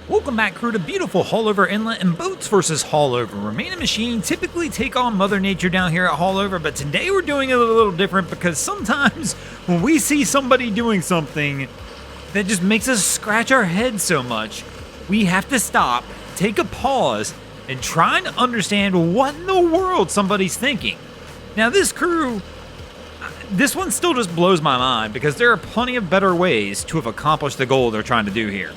Welcome back, crew, to beautiful Haulover Inlet and Boats versus Haulover, where Man and Machine typically take on Mother Nature down here at Haulover, but today we're doing it a little different because sometimes when we see somebody doing something that just makes us scratch our heads so much, we have to stop, take a pause, and try and understand what in the world somebody's thinking. Now this crew, this one still just blows my mind because there are plenty of better ways to have accomplished the goal they're trying to do here.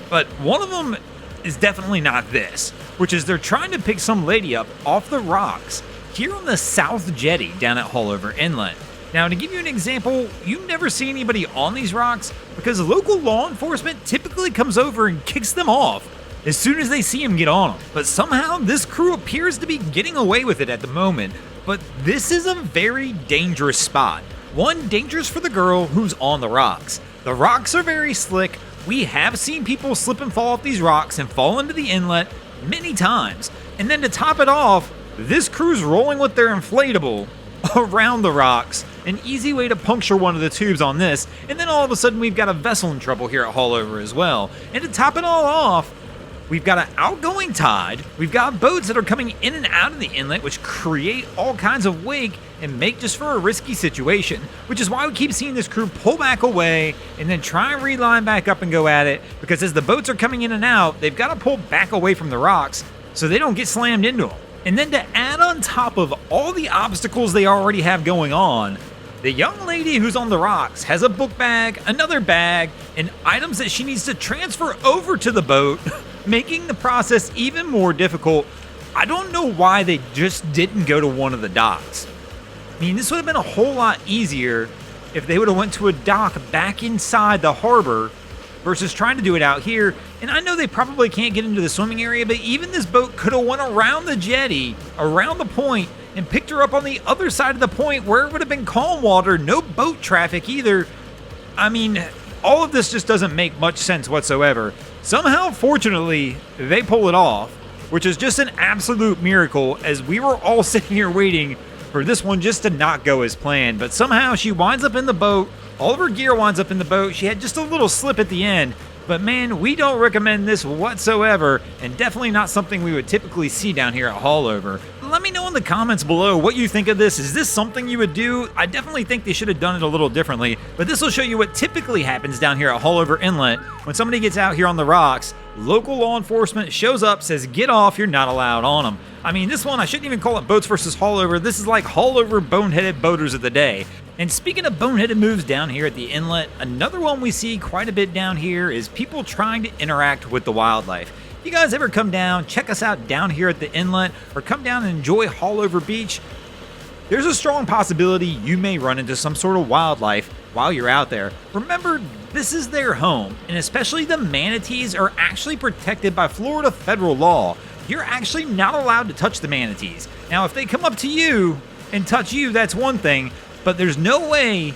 But one of them is definitely not this, which is they're trying to pick some lady up off the rocks here on the South Jetty down at Haulover Inlet. Now, to give you an example, you never see anybody on these rocks because local law enforcement typically comes over and kicks them off as soon as they see them get on them. But somehow this crew appears to be getting away with it at the moment. But this is a very dangerous spot. One, dangerous for the girl who's on the rocks. The rocks are very slick. We have seen people slip and fall off these rocks and fall into the inlet many times. And then to top it off, this crew's rolling with their inflatable around the rocks. An easy way to puncture one of the tubes on this. And then all of a sudden we've got a vessel in trouble here at Haulover as well. And to top it all off, we've got an outgoing tide. We've got boats that are coming in and out of the inlet, which create all kinds of wake and make just for a risky situation, which is why we keep seeing this crew pull back away and then try and reline back up and go at it, because as the boats are coming in and out, they've got to pull back away from the rocks so they don't get slammed into them. And then to add on top of all the obstacles they already have going on, the young lady who's on the rocks has a book bag, another bag, and items that she needs to transfer over to the boat, making the process even more difficult. I don't know why they just didn't go to one of the docks. I mean, this would have been a whole lot easier if they would have went to a dock back inside the harbor versus trying to do it out here. And I know they probably can't get into the swimming area, but even this boat could have went around the jetty, around the point, and picked her up on the other side of the point where it would have been calm water, no boat traffic either. I mean, all of this just doesn't make much sense whatsoever. Somehow, fortunately, they pull it off, which is just an absolute miracle, as we were all sitting here waiting for this one just to not go as planned. But somehow she winds up in the boat. All of her gear winds up in the boat. She had just a little slip at the end. But man, we don't recommend this whatsoever, and definitely not something we would typically see down here at Haulover. Let me know in the comments below what you think of this. Is this something you would do? I definitely think they should have done it a little differently, but this will show you what typically happens down here at Haulover Inlet. When somebody gets out here on the rocks, local law enforcement shows up, says, get off, you're not allowed on them. I mean, this one, I shouldn't even call it Boats versus Haulover. This is like Haulover boneheaded boaters of the day. And speaking of boneheaded moves down here at the inlet, another one we see quite a bit down here is people trying to interact with the wildlife. If you guys ever come down, check us out down here at the inlet, or come down and enjoy Haulover Beach, there's a strong possibility you may run into some sort of wildlife while you're out there. Remember, this is their home, and especially the manatees are actually protected by Florida federal law. You're actually not allowed to touch the manatees. Now, if they come up to you and touch you, that's one thing, but there's no way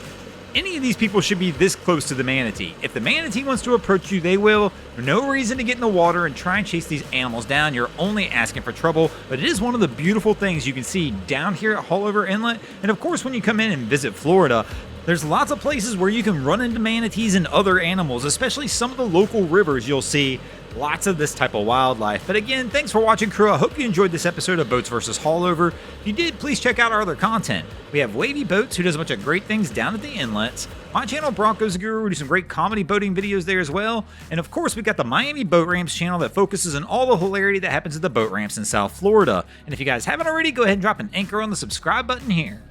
any of these people should be this close to the manatee. If the manatee wants to approach you, they will. No reason to get in the water and try and chase these animals down. You're only asking for trouble, but it is one of the beautiful things you can see down here at Haulover Inlet. And of course, when you come in and visit Florida, there's lots of places where you can run into manatees and other animals, especially some of the local rivers. You'll see lots of this type of wildlife. But again, thanks for watching, crew. I hope you enjoyed this episode of Boats vs. Haulover. If you did, please check out our other content. We have Wavy Boats, who does a bunch of great things down at the inlets. My channel, Broncos Guru, we do some great comedy boating videos there as well. And of course, we've got the Miami Boat Ramps channel that focuses on all the hilarity that happens at the boat ramps in South Florida. And if you guys haven't already, go ahead and drop an anchor on the subscribe button here.